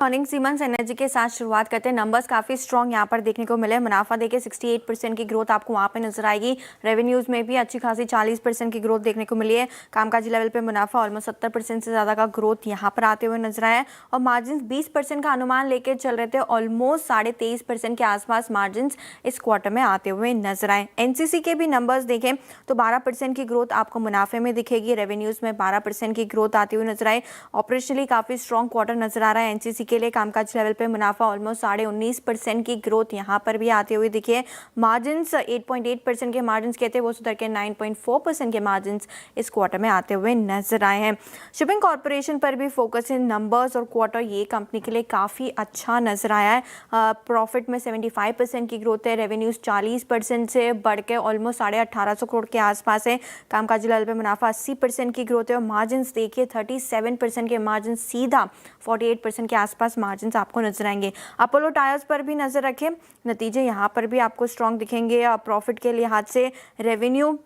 Morning siemens energy के साथ शुरुआत करते हैं। नंबर्स काफ़ी स्ट्रॉन्ग यहाँ पर देखने को मिले। मुनाफा देखिए 68% की ग्रोथ आपको वहाँ पे नजर आएगी। रेवेन्यूज़ में भी अच्छी खासी 40% की ग्रोथ देखने को मिली है। कामकाजी लेवल पे मुनाफा ऑलमोस्ट 70% से ज़्यादा का ग्रोथ यहाँ पर आते हुए नजर आया है और मार्जिन 20% का अनुमान लेकर चल रहे थे। ऑलमोस्ट 23.5% के आसपास मार्जिन इस क्वार्टर में आते हुए नजर आए। एनसीसी के भी नंबर्स देखें तो 12% की ग्रोथ आपको मुनाफे में दिखेगी। रेवेन्यूज़ में 12% की ग्रोथ आती हुई नजर आए। ऑपरेशनली काफ़ी स्ट्रॉन्ग क्वार्टर नजर आ रहा है एनसीसी के लिए। कामकाज लेवल पे मुनाफा ऑलमोस्ट 19.5% की ग्रोथ यहाँ पर भी आते हुए दिखे। मार्जिन्स 8.8% के मार्जिन्स कहते हैं वो सुधर के 9.4% के मार्जिन्स इस क्वार्टर में आते हुए नजर आए हैं। शिपिंग कॉर्पोरेशन पर भी फोकस इन नंबर्स और क्वार्टर ये कंपनी के लिए काफ़ी अच्छा नजर आया है। प्रॉफिट में 75% की ग्रोथ है। रेवेन्यूज 40% से बढ़ के ऑलमोस्ट 1850 करोड़ के आसपास है। कामकाजी लेवल पे मुनाफा 80% की ग्रोथ है और मार्जिन्स देखिए 37% के मार्जिन सीधा 48% के आसपास मार्जिन्स आपको नजर आएंगे। अपोलो टायर्स पर भी नजर रखें, नतीजे यहाँ पर भी आपको स्ट्रॉन्ग दिखेंगे। प्रॉफिट के लिहाज से रेवेन्यू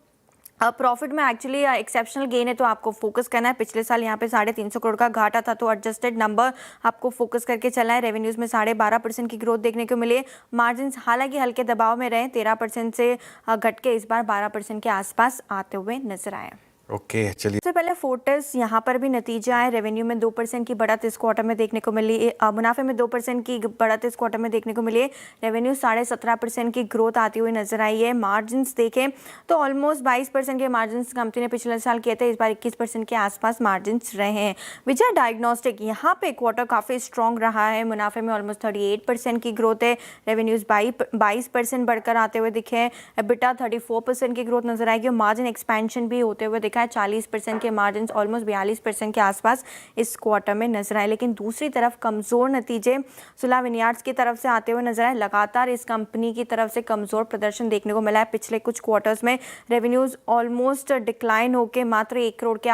प्रॉफिट में एक्चुअली एक्सेप्शनल गेन है तो आपको फोकस करना है। पिछले साल यहाँ पे 350 करोड़ का घाटा था तो एडजस्टेड नंबर आपको फोकस करके चलना है। रेवेन्यूज में 12.5% की ग्रोथ देखने को मिले। मार्जिन हालांकि हल्के दबाव में रहे, 13% से घट के इस बार 12% के आसपास आते हुए नजर आए। ओके चलिए, सबसे पहले फोर्टिस, यहाँ पर भी नतीजे आए। रेवेन्यू में 2% की बढ़त इस क्वार्टर में देखने को मिली। मुनाफे में 2% की बढ़त इस क्वार्टर में देखने को मिली। रेवेन्यू 17.5% की ग्रोथ आती हुई नजर आई है। मार्जिन्स देखें तो ऑलमोस्ट 22% के मार्जिन्स कंपनी ने पिछले साल किए थे, इस बार 21% के आसपास मार्जिन्स रहे हैं। विजय डायग्नोस्टिक यहाँ पे क्वार्टर काफ़ी स्ट्रॉन्ग रहा है। मुनाफे में ऑलमोस्ट 38% की ग्रोथ है। रेवेन्यूज 22% बढ़कर आते हुए दिखे हैं। एबिटा 34% की ग्रोथ नजर आएगी और मार्जिन एक्सपेंशन भी होते हुए 40% के मार्जिन ऑलमोस्ट 42% के आसपास इस क्वार्टर में नजर आए। लेकिन दूसरी तरफ कमजोर नतीजे सुला विनियार्ड्स की तरफ से आते हुए नजर आए। लगातार इस कंपनी की तरफ से कमजोर प्रदर्शन देखने को मिला है। पिछले कुछ क्वार्टर्स में रेवेन्यूज ऑलमोस्ट डिक्लाइन होकर मात्र 1 करोड़ के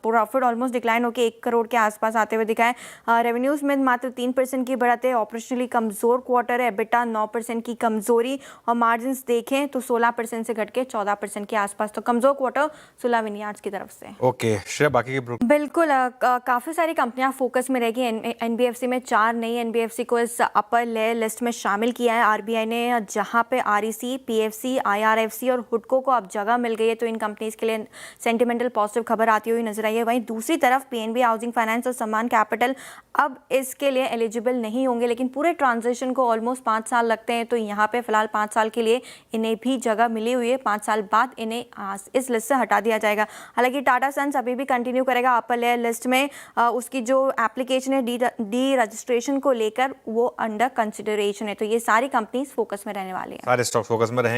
प्रॉफिट ऑलमोस्ट डिक्लाइन होकर 1 करोड़ के आसपास आते हुए दिखा है। रेवेन्यूज में मात्र 3% की बढ़त है। ऑपरेशनली कमजोर क्वार्टर है। एबिटा 9% की कमजोरी और मार्जिन देखें तो 16% से घट के 14% के आसपास। तो कमजोर क्वार्टर सुला विनियार्ड्स की तरफ से। ओके श्रेया, बाकी के बिल्कुल काफ़ी सारी कंपनियां फोकस में रहेगी। एनबीएफसी में 4 नई एनबीएफसी को इस अपर लेयर लिस्ट में शामिल किया है आरबीआई ने, जहां पे आरईसी, पीएफसी, आईआरएफसी और हुडको को अब जगह मिल गई है। तो इन कंपनीज के लिए सेंटिमेंटल पॉजिटिव खबर आती हुई नजर आई है। वहीं दूसरी तरफ पीएनबी हाउसिंग फाइनेंस और सम्मान कैपिटल अब इसके लिए एलिजिबल नहीं होंगे, लेकिन पूरे ट्रांजिशन को ऑलमोस्ट 5 साल लगते हैं। तो यहाँ पे फिलहाल 5 साल के लिए इन्हें भी जगह मिली हुई है। 5 साल बाद इन्हें इस लिस्ट से हटा दिया जाएगा। हालांकि टाटा सन्स अभी भी कंटिन्यू करेगा अपर लेयर लिस्ट में। उसकी जो एप्लीकेशन है डी रजिस्ट्रेशन को लेकर वो अंडर कंसिडरेशन है। तो ये सारी कंपनीज फोकस में रहने वाली हैं। सारे स्टॉक फोकस में रहेंगे।